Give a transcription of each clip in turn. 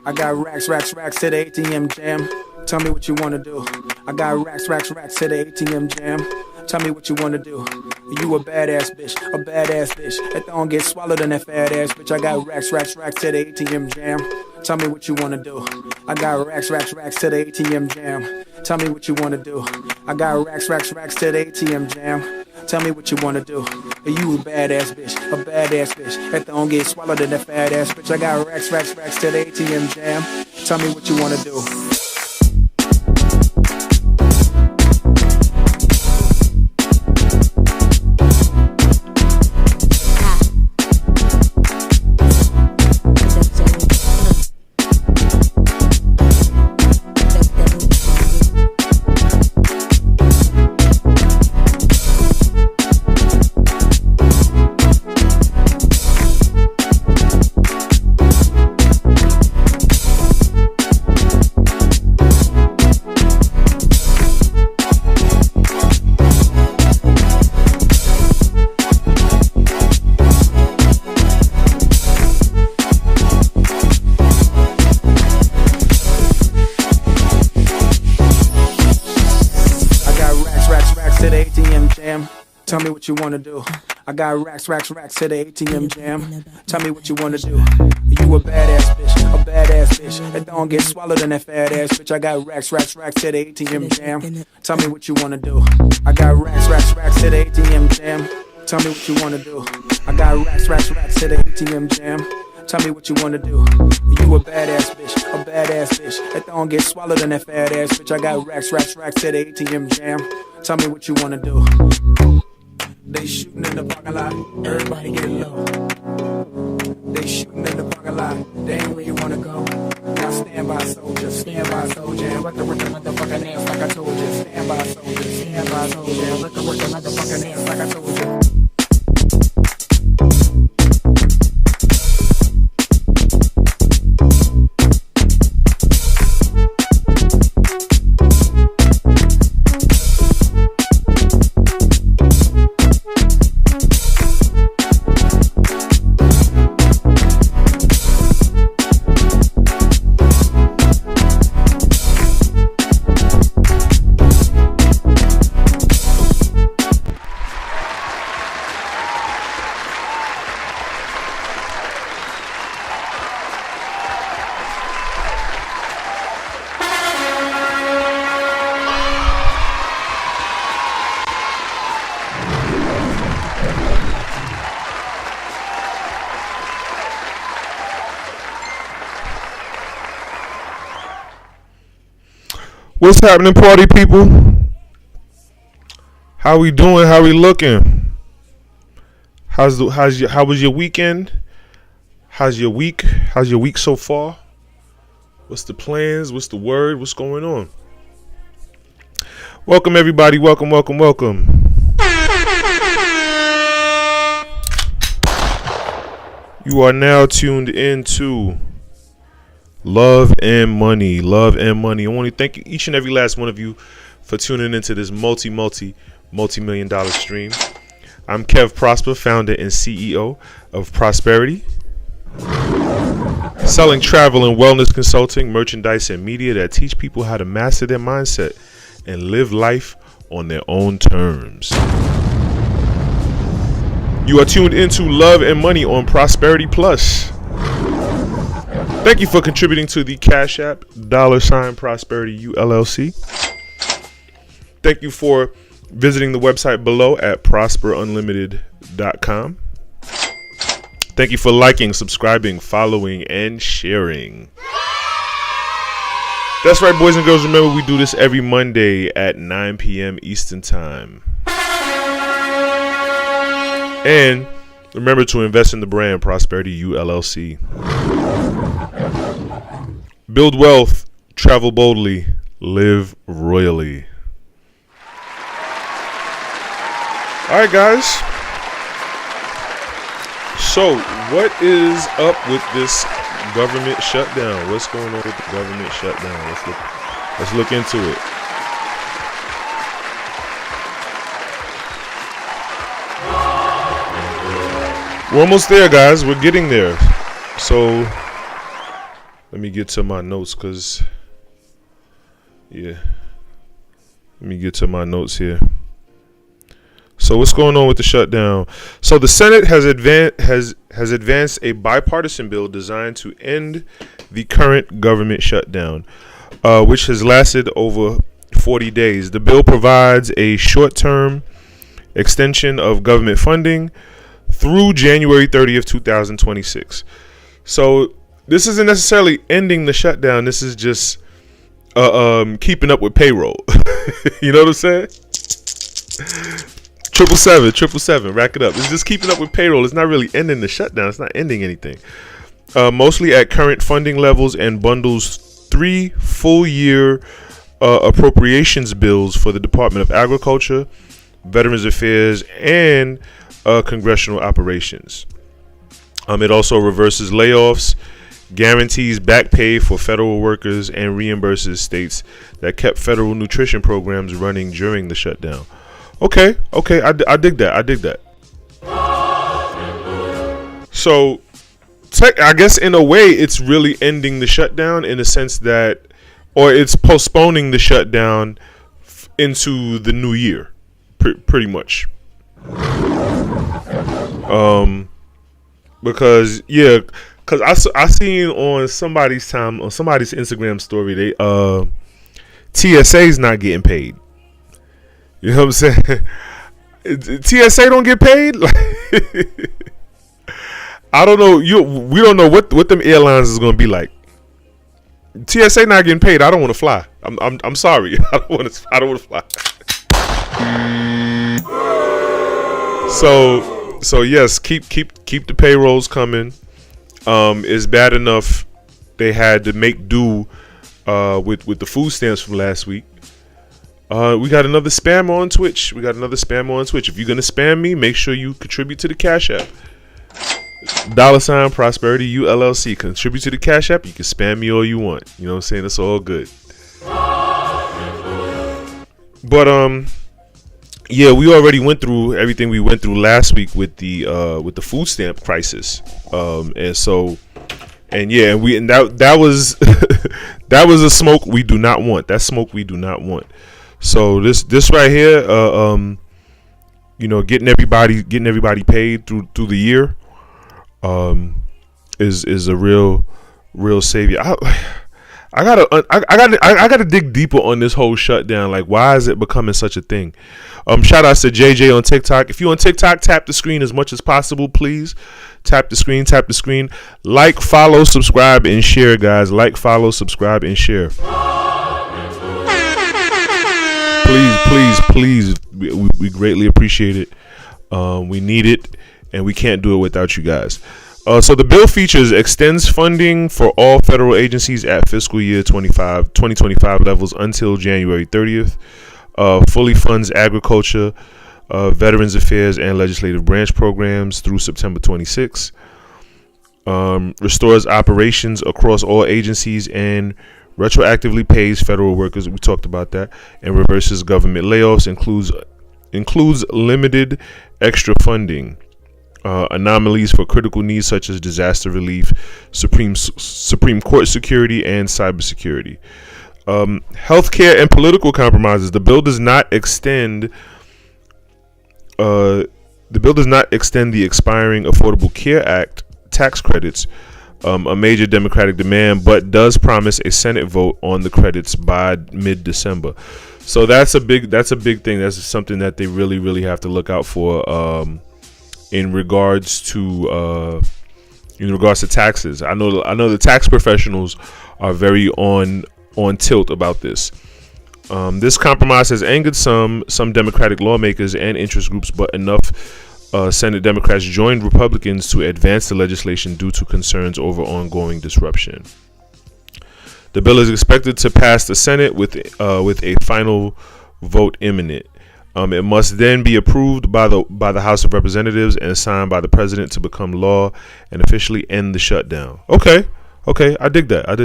I got racks, racks, racks to the ATM jam. Tell me what you wanna do. I got racks, racks, racks to the ATM jam. Tell me what you wanna do. You a badass bitch, a badass bitch. That don't get swallowed in that fat ass bitch. I got racks, racks, racks to the ATM jam. Tell me what you wanna do. I got racks, racks, racks to the ATM jam. Tell me what you wanna do. I got racks, racks, racks to the ATM jam. Tell me what you wanna do. You a badass bitch, a badass bitch. That don't get swallowed in that fat ass bitch. I got racks, racks, racks to the ATM jam. Tell me what you wanna do. Tell me what you wanna do. I got racks, racks, racks to the ATM jam. Tell me what you wanna do. You a badass bitch, a badass bitch. That don't get swallowed in that fat ass bitch. I got racks, racks, racks to the ATM jam. Tell me what you wanna do. I got racks, racks, racks to the ATM jam. Tell me what you wanna do. I got racks, racks, racks to the ATM jam. Tell me what you wanna do. You a badass bitch, a badass bitch. That don't get swallowed in that fat ass bitch. I got racks, racks, racks to the ATM jam. Tell me what you wanna do. They shooting in the parking lot, everybody get low. They shooting in the parking lot, they ain't where you wanna go. Now stand by soldier, and let the work the motherfucking ass like I told you. Stand by soldier, and let the work the motherfucking ass like I told you. What's happening, party people? How we doing? How we looking? How was your weekend? How's your week? How's your week so far? What's the plans? What's the word? What's going on? Welcome everybody. Welcome. You are now tuned into Love and Money. I want to thank each and every last one of you for tuning into this multi-million dollar stream. I'm Kev Prosper, founder and CEO of Prosperity, selling travel and wellness consulting, merchandise, and media that teach people how to master their mindset and live life on their own terms. You are tuned into Love and Money on Prosperity Plus. Thank you for contributing to the Cash App, $Prosperity ULLC. Thank you for visiting the website below at prosperunlimited.com. Thank you for liking, subscribing, following, and sharing. That's right, boys and girls. Remember, we do this every Monday at 9 p.m. Eastern Time. And remember to invest in the brand Prosperity ULLC. Build wealth, travel boldly, live royally. All right, guys. So, what is up with this government shutdown? What's going on with the government shutdown? Let's look into it. We're almost there, guys. We're getting there. So, let Let me get to my notes, because let me get to my notes here. So what's going on with the shutdown? So the Senate has advanced a bipartisan bill designed to end the current government shutdown, which has lasted over 40 days. The bill provides a short-term extension of government funding through January 30th, 2026. So this isn't necessarily ending the shutdown. This is just keeping up with payroll. You know what I'm saying? 777, rack it up. It's just keeping up with payroll. It's not really ending the shutdown. It's not ending anything. Mostly at current funding levels, and bundles 3 full-year appropriations bills for the Department of Agriculture, Veterans Affairs, and congressional operations. It also reverses layoffs, guarantees back pay for federal workers, and reimburses states that kept federal nutrition programs running during the shutdown. Okay, I dig that. So, I guess in a way, it's really ending the shutdown in the sense that, or it's postponing the shutdown into the new year, pretty much. Because I seen on somebody's Instagram story, they TSA's not getting paid. You know what I'm saying? TSA don't get paid. I don't know. We don't know what them airlines is gonna be like. TSA not getting paid. I don't want to fly. I'm sorry. I don't want to fly. So yes, keep the payrolls coming. It's bad enough they had to make do with the food stamps from last week. We got another spammer on Twitch. If you're gonna spam me, make sure you contribute to the Cash App. $ Prosperity U LLC. Contribute to the Cash App. You can spam me all you want. You know what I'm saying? It's all good. But yeah, we already went through everything we went through last week with the food stamp crisis. And that was that was a smoke we do not want. That smoke we do not want. So this right here, getting everybody paid through the year, is a real savior. I gotta dig deeper on this whole shutdown. Like, why is it becoming such a thing? Shout out to JJ on TikTok. If you on TikTok, tap the screen as much as possible, please. Tap the screen. Like, follow, subscribe, and share, guys. Like, follow, subscribe, and share. Please. We greatly appreciate it. We need it, and we can't do it without you guys. So the bill extends funding for all federal agencies at fiscal year 2025 levels until January 30th. Fully funds agriculture, Veterans Affairs, and legislative branch programs through September 26. Restores operations across all agencies and retroactively pays federal workers. We talked about that. And reverses government layoffs. Includes limited extra funding. Anomalies for critical needs such as disaster relief, Supreme Court security, and cybersecurity. Healthcare and political compromises. The bill does not extend the expiring Affordable Care Act tax credits, a major Democratic demand, but does promise a Senate vote on the credits by mid-December. So that's a big thing. That's something that they really have to look out for. In regards to taxes, I know the tax professionals are very on tilt about this. This compromise has angered some Democratic lawmakers and interest groups, but enough Senate Democrats joined Republicans to advance the legislation due to concerns over ongoing disruption. The bill is expected to pass the Senate with a final vote imminent. It must then be approved by the House of Representatives and signed by the president to become law and officially end the shutdown. Okay, I dig that. All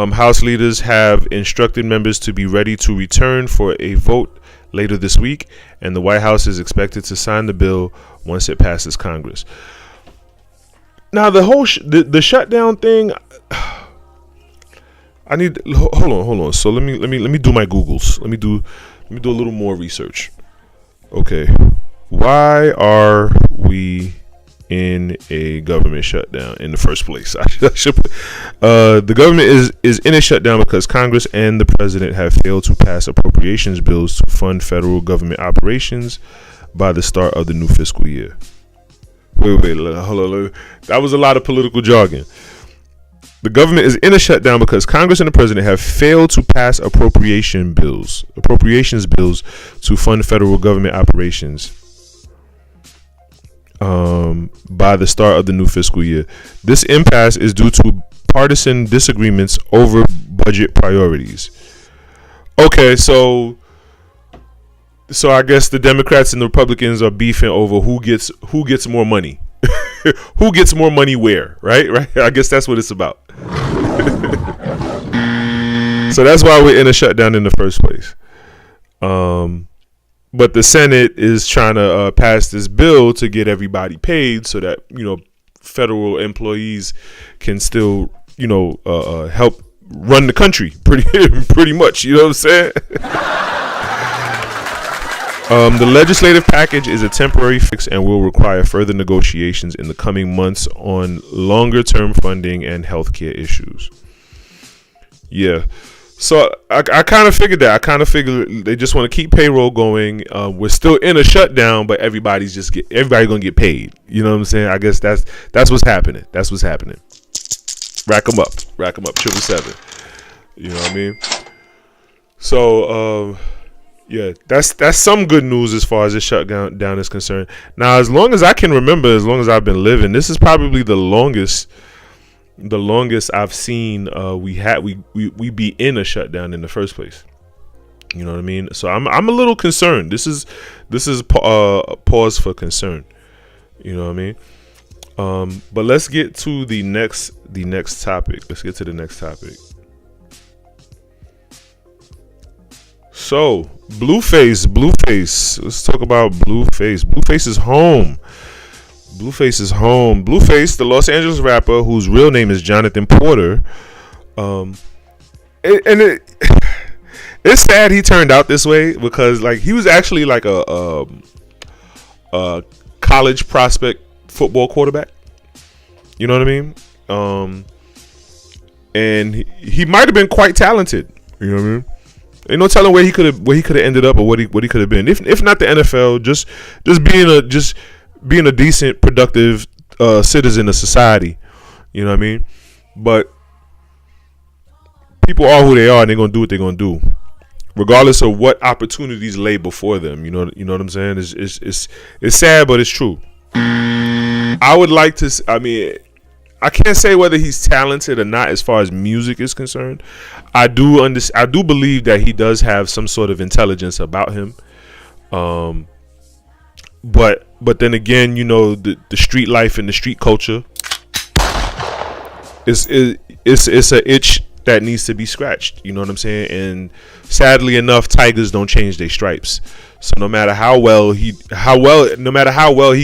right. House leaders have instructed members to be ready to return for a vote later this week, and the White House is expected to sign the bill once it passes Congress. Now the whole the shutdown thing. I need hold on. So let me do my Googles. Let me do a little more research. Okay, why are we in a government shutdown in the first place? I should put, the government is in a shutdown because Congress and the president have failed to pass appropriations bills to fund federal government operations by the start of the new fiscal year. Wait, hold on. That was a lot of political jargon. The government is in a shutdown because Congress and the president have failed to pass appropriations bills to fund federal government operations by the start of the new fiscal year. This impasse is due to partisan disagreements over budget priorities. Okay, so I guess the Democrats and the Republicans are beefing over who gets more money. Who gets more money where, right? I guess that's what it's about. So that's why we're in a shutdown in the first place. But the Senate is trying to pass this bill to get everybody paid so that, federal employees can still, help run the country pretty much. You know what I'm saying? The legislative package is a temporary fix and will require further negotiations in the coming months on longer-term funding and healthcare issues. Yeah. So I kind of figured that. I kind of figured they just want to keep payroll going. We're still in a shutdown, but everybody's gonna get paid. You know what I'm saying? I guess that's what's happening. That's what's happening. Rack them up. 777. You know what I mean? So yeah, that's some good news as far as this shutdown is concerned. Now, as long as I can remember, as long as I've been living, this is probably the longest I've seen we be in a shutdown in the first place. You know what I mean? So I'm a little concerned. This is pause for concern. You know what I mean? But let's get to the next topic. Let's get to the next topic. So Blueface. Let's talk about Blueface. Blueface is home. Blueface, the Los Angeles rapper whose real name is Jonathan Porter. It's sad he turned out this way because he was actually like a college prospect football quarterback. You know what I mean? And he might have been quite talented. You know what I mean? Ain't no telling where he could have ended up or what he could have been. If not the NFL, just being a decent, productive citizen of society. You know what I mean? But people are who they are, and they're gonna do what they're gonna do, regardless of what opportunities lay before them. You know what I'm saying? It's sad, but it's true. I would like to. I mean, I can't say whether he's talented or not as far as music is concerned. I do believe that he does have some sort of intelligence about him. But then again, the street life and the street culture it's an itch that needs to be scratched. You know what I'm saying? And sadly enough, tigers don't change their stripes. So no matter how well he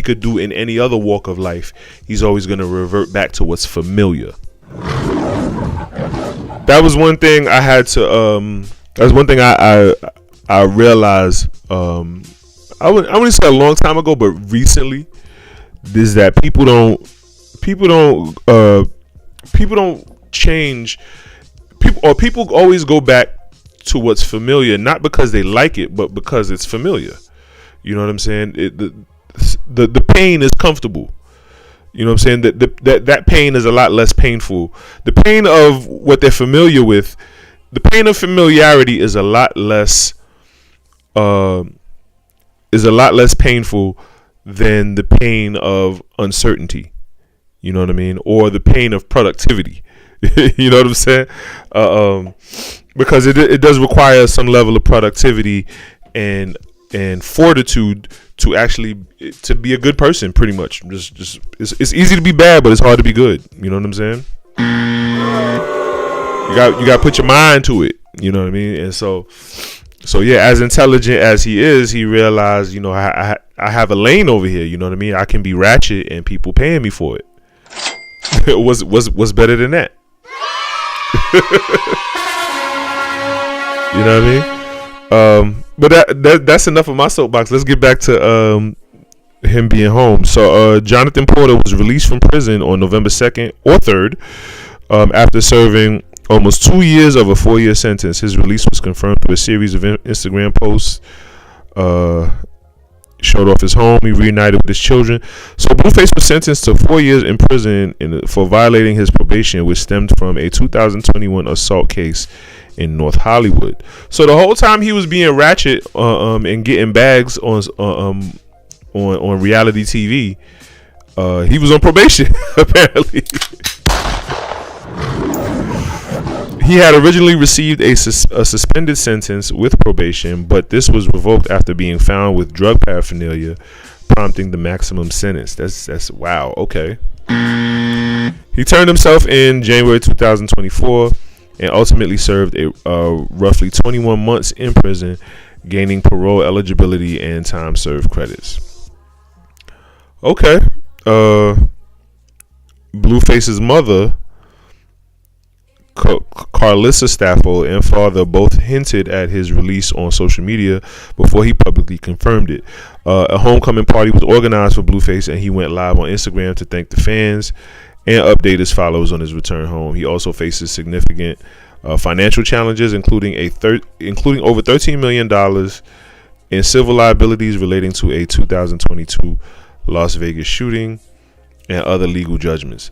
could do in any other walk of life, he's always going to revert back to what's familiar. That was one thing I had to. That's one thing I realized. I wouldn't say a long time ago, but recently, is that people don't change. People always go back to what's familiar, not because they like it, but because it's familiar. You know what I'm saying? The pain is comfortable. You know what I'm saying? That pain is a lot less painful. The pain of what they're familiar with, the pain of familiarity is a lot less painful than the pain of uncertainty. You know what I mean? Or the pain of productivity. You know what I'm saying? Because it does require some level of productivity and fortitude to actually to be a good person. Pretty much, just it's easy to be bad, but it's hard to be good. You know what I'm saying? You got to put your mind to it. You know what I mean? And so yeah, as intelligent as he is, he realized, I have a lane over here. You know what I mean? I can be ratchet, and people paying me for it. what's better than that? You know what I mean? But that's enough of my soapbox. Let's get back to him being home. So Jonathan Porter was released from prison on November 2nd or 3rd after serving almost 2 years of a 4-year sentence. His release was confirmed through a series of Instagram posts. Showed off his home. He reunited with his children. So Blueface was sentenced to 4 years in prison for violating his probation, which stemmed from a 2021 assault case in North Hollywood. So the whole time he was being ratchet and getting bags on reality TV, he was on probation. Apparently, he had originally received a suspended sentence with probation, but this was revoked after being found with drug paraphernalia, prompting the maximum sentence. That's wow. Okay. He turned himself in January 2024 and ultimately served a roughly 21 months in prison, gaining parole eligibility and time served credits. Okay. Blueface's mother, Carlissa Staffel, and father both hinted at his release on social media before he publicly confirmed it. A homecoming party was organized for Blueface, and he went live on Instagram to thank the fans and update his followers on his return home. He also faces significant financial challenges, including over $13 million in civil liabilities relating to a 2022 Las Vegas shooting and other legal judgments.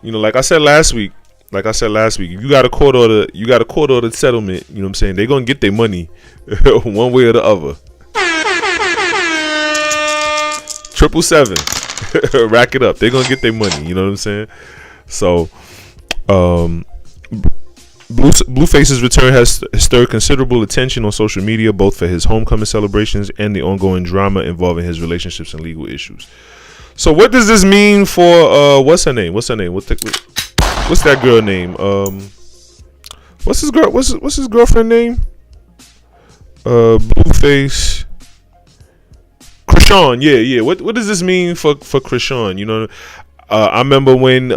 You know, like I said last week, if you got a court order settlement, you know what I'm saying, they're gonna get their money one way or the other. 777 rack it up, they're gonna get their money, you know what I'm saying? So Blueface's return has stirred considerable attention on social media, both for his homecoming celebrations and the ongoing drama involving his relationships and legal issues. So what does this mean for what's her name? What's that girl name? What's his girlfriend name? Blueface. Krishan. Yeah. What does this mean for Krishan? You know, I remember when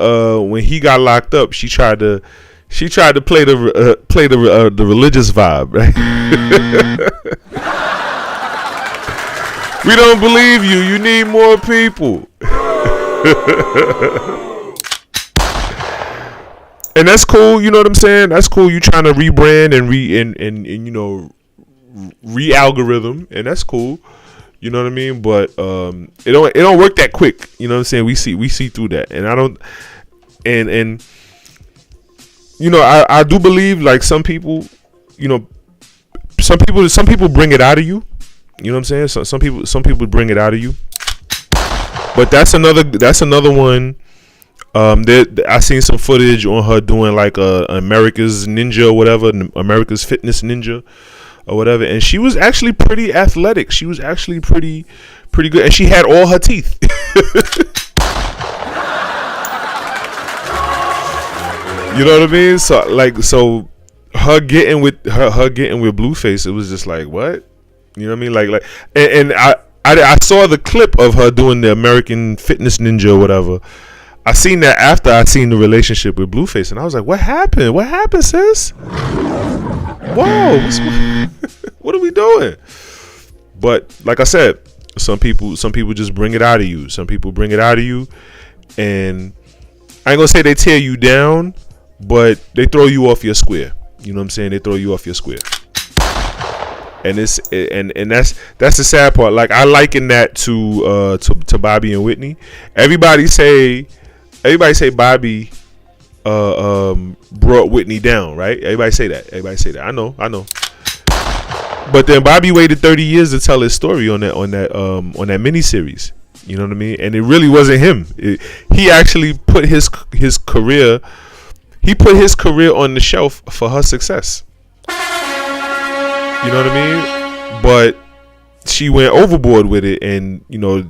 he got locked up, she tried to play the religious vibe, right? We don't believe you. You need more people. And that's cool, you know what I'm saying? That's cool. You trying to rebrand and you know, re-algorithm, and that's cool. You know what I mean? But it don't work that quick. You know what I'm saying? We see through that, and I don't. And you know, I do believe, like, some people, you know, some people bring it out of you. You know what I'm saying? So some people bring it out of you. But that's another one. I seen some footage on her doing like America's Ninja or whatever, America's Fitness Ninja or whatever, and she was actually pretty athletic. She was actually pretty good, and she had all her teeth. You know what I mean? So her getting with Blueface, it was just like, what? You know what I mean? Like, and I saw the clip of her doing the American Fitness Ninja or whatever. I seen that after I seen the relationship with Blueface, and I was like, what happened? What happened, sis? Whoa, what are we doing? But like I said, some people just bring it out of you. Some people bring it out of you, and I ain't gonna say they tear you down, but they throw you off your square. You know what I'm saying? They throw you off your square. And it's and that's the sad part. Like, I liken that to Bobby and Whitney. Everybody say Bobby brought Whitney down, right? Everybody say that. I know. But then Bobby waited 30 years to tell his story on that miniseries. You know what I mean? And it really wasn't him. He actually put his career on the shelf for her success. You know what I mean? But she went overboard with it, and you know,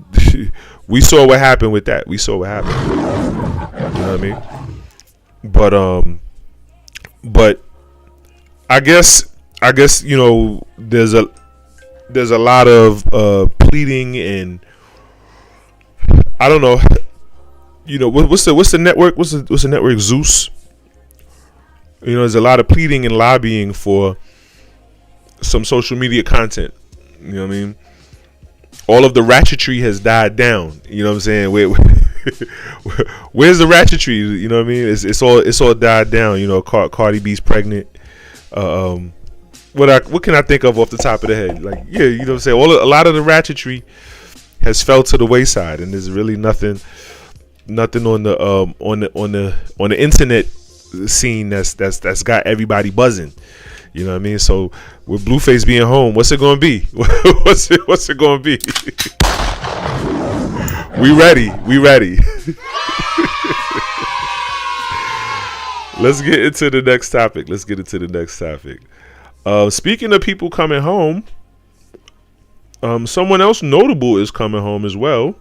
we saw what happened with that. You know what I mean? But I guess you know, there's a lot of pleading, and I don't know. you know, what's the network? What's the network? Zeus. You know, there's a lot of pleading and lobbying for some social media content. You know what I mean? All of the ratchetry has died down. You know what I'm saying? Where's the ratchetry? You know what I mean? It's all died down. You know, Cardi B's pregnant. What can I think of off the top of the head? Like, yeah, you know what I'm saying? A lot of the ratchetry has fell to the wayside, and there's really nothing on the internet scene that's got everybody buzzing. You know what I mean? So with Blueface being home, what's it gonna be? what's it gonna be? We ready. Let's get into the next topic. Speaking of people coming home, someone else notable is coming home as well.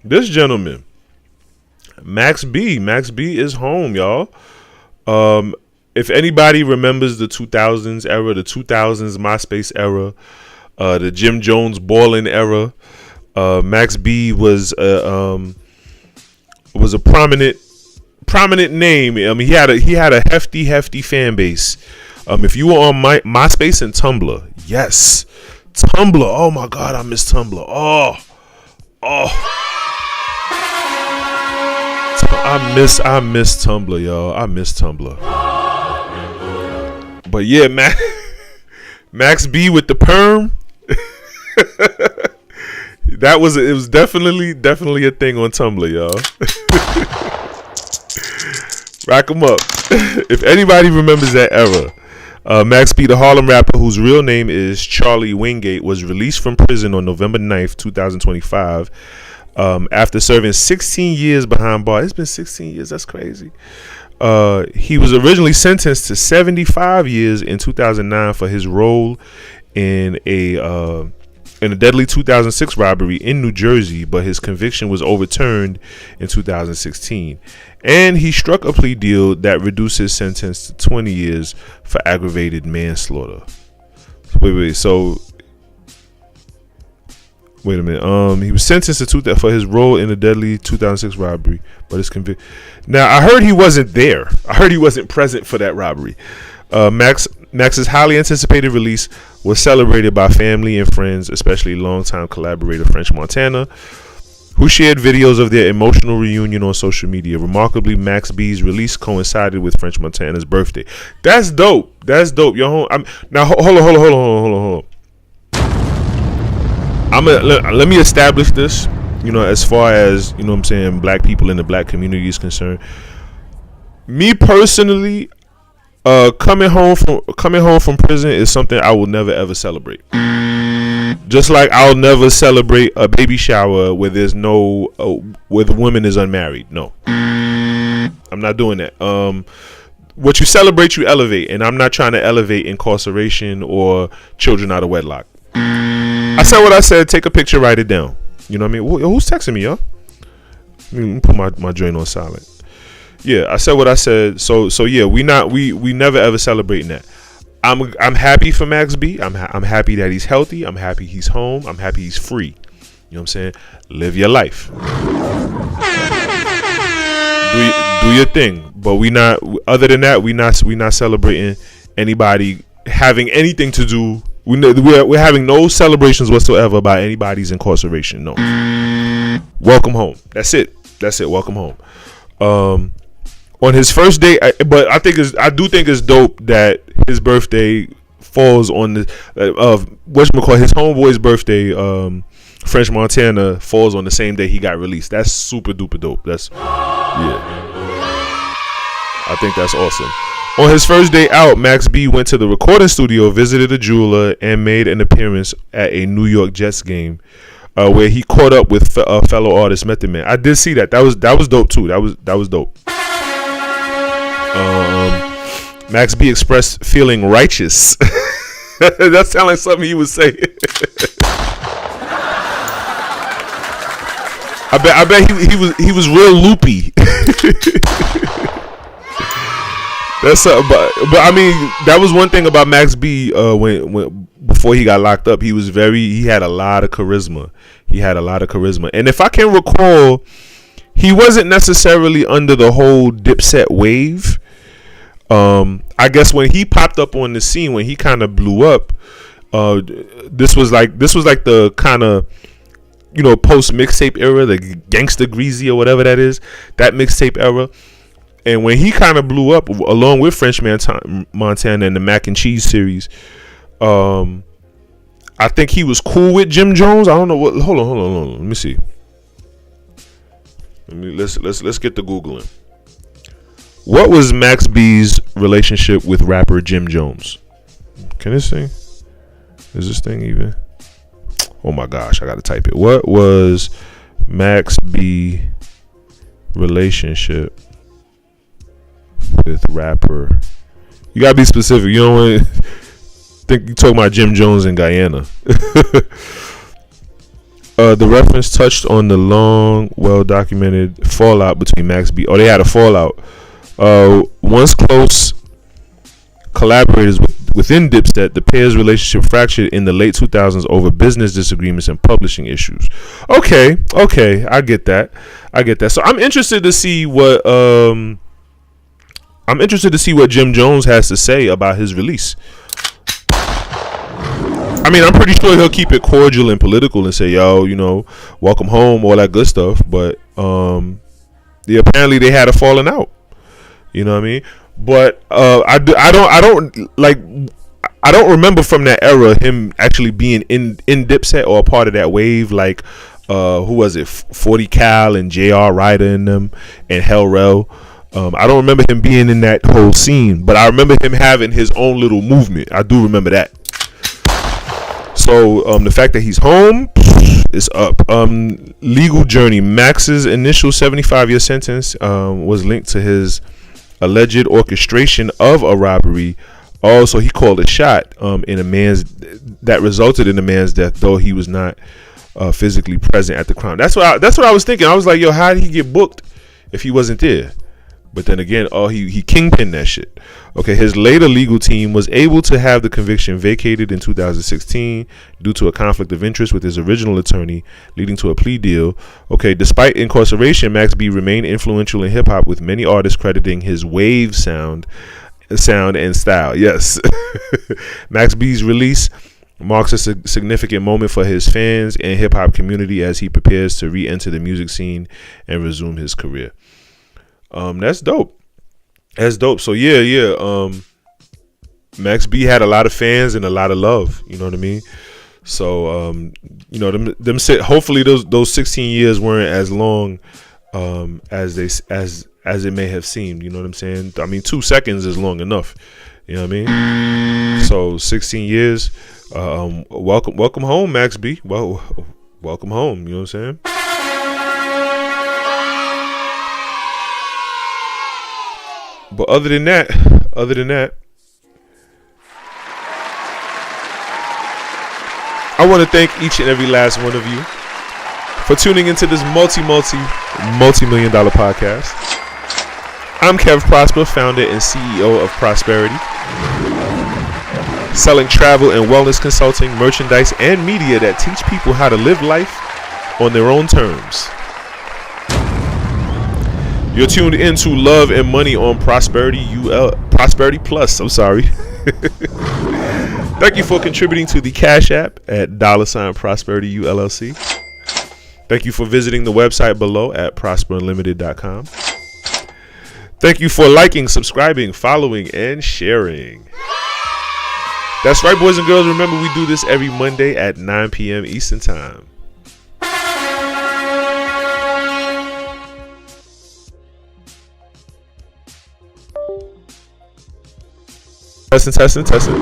This gentleman, Max B. Max B is home, y'all. If anybody remembers the 2000s era, the 2000s MySpace era, the Jim Jones balling era, Max B was a prominent name. I mean, he had a hefty fan base. If you were on MySpace and Tumblr, yes, Tumblr. Oh my God, I miss Tumblr. Oh. I miss Tumblr, y'all. I miss Tumblr. But yeah, Max B with the perm. It was definitely a thing on Tumblr, y'all. Rack 'em up. If anybody remembers that era, Max B, the Harlem rapper whose real name is Charlie Wingate, was released from prison on November 9th, 2025. After serving 16 years behind bars. It's been 16 years. That's crazy. He was originally sentenced to 75 years in 2009 for his role in a deadly 2006 robbery in New Jersey, but his conviction was overturned in 2016. And he struck a plea deal that reduced his sentence to 20 years for aggravated manslaughter. Wait a minute. He was sentenced to for his role in the deadly 2006 robbery, but his conviction. Now, I heard he wasn't there. I heard he wasn't present for that robbery. Max's highly anticipated release was celebrated by family and friends, especially longtime collaborator French Montana, who shared videos of their emotional reunion on social media. Remarkably, Max B's release coincided with French Montana's birthday. That's dope. Yo, now hold on. Let me establish this, you know, as far as, you know what I'm saying, black people in the black community is concerned. Me personally, coming home from prison is something I will never ever celebrate. Just like I'll never celebrate a baby shower where there's where the woman is unmarried. No, I'm not doing that. What you celebrate, you elevate, and I'm not trying to elevate incarceration or children out of wedlock. I said what I said. Take a picture, write it down. You know what I mean? Who's texting me, y'all? Let me put my joint on silent. Yeah, I said what I said. So yeah, we never ever celebrating that. I'm happy for Max B. I'm happy that he's healthy. I'm happy he's home. I'm happy he's free. You know what I'm saying? Live your life. Do your thing. But we not. Other than that, we not celebrating anybody having anything to do. We're having no celebrations whatsoever about anybody's incarceration. No. Welcome home. That's it. Welcome home. On his first day, but I do think it's dope that his birthday falls on the his homeboy's birthday. French Montana falls on the same day he got released. That's super duper dope. I think that's awesome. On his first day out, Max B went to the recording studio, visited a jeweler, and made an appearance at a New York Jets game, where he caught up with fellow artist Method Man. I did see that. That was dope too. That was dope. Max B expressed feeling righteous. That sounds like something he would say. I bet he was real loopy. That's but I mean, that was one thing about Max B when before he got locked up, he had a lot of charisma. And if I can recall, he wasn't necessarily under the whole Dipset wave. I guess when he popped up on the scene, when he kind of blew up, this was like the kind of, you know, post mixtape era, the Gangsta Greasy or whatever that is, that mixtape era. And when he kind of blew up, along with French Montana and the Mac and Cheese series, I think he was cool with Jim Jones. I don't know what. Hold on. Let me see. Let's get to Googling. What was Max B's relationship with rapper Jim Jones? Can this thing? Is this thing even? Oh my gosh, I gotta type it. What was Max B relationship with rapper? You gotta be specific. You don't want to think you talking about Jim Jones in Guyana. The reference touched on the long, well-documented fallout between Max B. Oh, they had a fallout. Once close collaborators within Dipset, the pair's relationship fractured in the late 2000s over business disagreements and publishing issues. Okay, I get that. So I'm interested to see what Jim Jones has to say about his release. I mean, I'm pretty sure he'll keep it cordial and political and say, yo, you know, welcome home, all that good stuff. But yeah, apparently they had a falling out. You know what I mean? But I don't remember from that era him actually being in Dipset or a part of that wave. Like, who was it? 40 Cal and JR Ryder in them and Hell Rel. I don't remember him being in that whole scene, but I remember him having his own little movement. I do remember that. So the fact that he's home is up. Legal journey. Max's initial 75-year sentence was linked to his alleged orchestration of a robbery. Also, he called a shot in a man's that resulted in the man's death, though he was not physically present at the crime. That's what I was thinking. I was like, yo, how did he get booked if he wasn't there? But then again, he kingpinned that shit. Okay, his later legal team was able to have the conviction vacated in 2016 due to a conflict of interest with his original attorney, leading to a plea deal. Okay, despite incarceration, Max B remained influential in hip hop, with many artists crediting his wave sound and style. Yes, Max B's release marks a significant moment for his fans and hip hop community as he prepares to re-enter the music scene and resume his career. That's dope. So yeah. Max B had a lot of fans and a lot of love. You know what I mean? So you know, them said hopefully those 16 years weren't as long as it may have seemed. You know what I'm saying? I mean, 2 seconds is long enough. You know what I mean? So 16 years. Welcome home, Max B. Well, welcome home. You know what I'm saying? But other than that, I want to thank each and every last one of you for tuning into this multi-million dollar podcast. I'm Kev Prosper, founder and CEO of Prosperity, selling travel and wellness consulting, merchandise, and media that teach people how to live life on their own terms. You're tuned into Love and Money on Prosperity Plus. I'm sorry. Thank you for contributing to the Cash App at $Prosperity ULLC. Thank you for visiting the website below at prosperunlimited.com. Thank you for liking, subscribing, following, and sharing. That's right, boys and girls. Remember, we do this every Monday at 9 p.m. Eastern Time. Testing.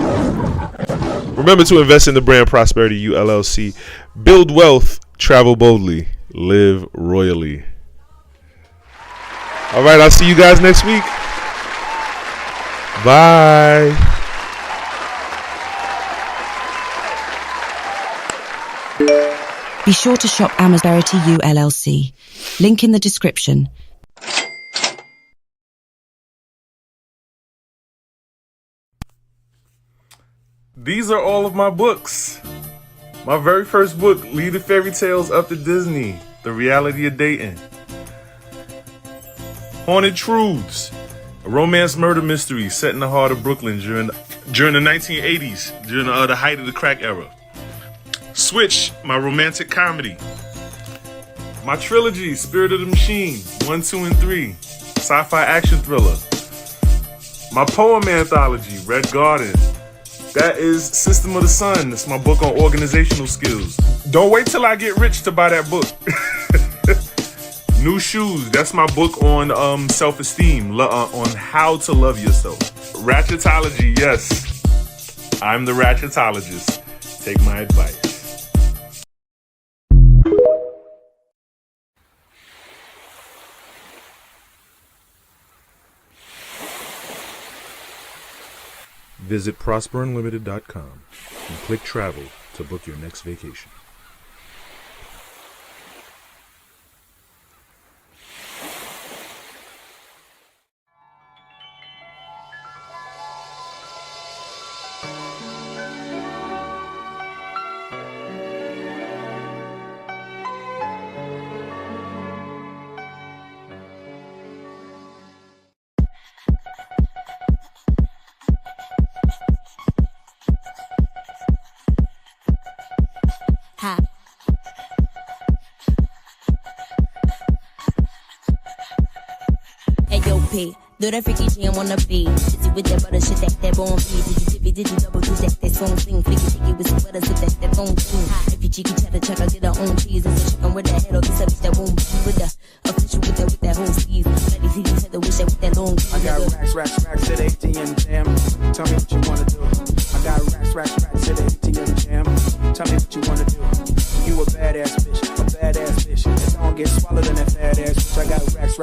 Remember to invest in the brand Prosperity ULLC. Build wealth, travel boldly, live royally. All right, I'll see you guys next week. Bye. Be sure to shop Prosperity ULLC. Link in the description. these are all of my books. My very first book, Leave the Fairy Tales Up to Disney, The Reality of Dating. Haunted Truths, a romance murder mystery set in the heart of Brooklyn during the 1980s, during the height of the crack era. Switch, my romantic comedy. My trilogy, Spirit of the Machine, 1, 2, and 3, sci-fi action thriller. My poem anthology, Red Garden. That is System of the Sun. That's my book on organizational skills. Don't wait till I get rich to buy that book. New Shoes. That's my book on self-esteem, on how to love yourself. Ratchetology. Yes, I'm the ratchetologist. Take my advice. Visit ProsperUnlimited.com and click Travel to book your next vacation. Do that freaky jam on the beat. Shitty with that butter shit that bone feed. Did you double do that song sing. Flicky sticky with some butter sit that phone sing. If you cheeky cheddar check, I get her own cheese. It's a chicken with that head or this a bitch that won't be with the official with that whole sleeve. Let these heathen tether wish that with that long I got racks to the ATM jam. Tell me what you wanna do. I got racks to the ATM jam. Tell me what you wanna do. You a badass bitch that don't get swallowed in that fat ass bitch. I got racks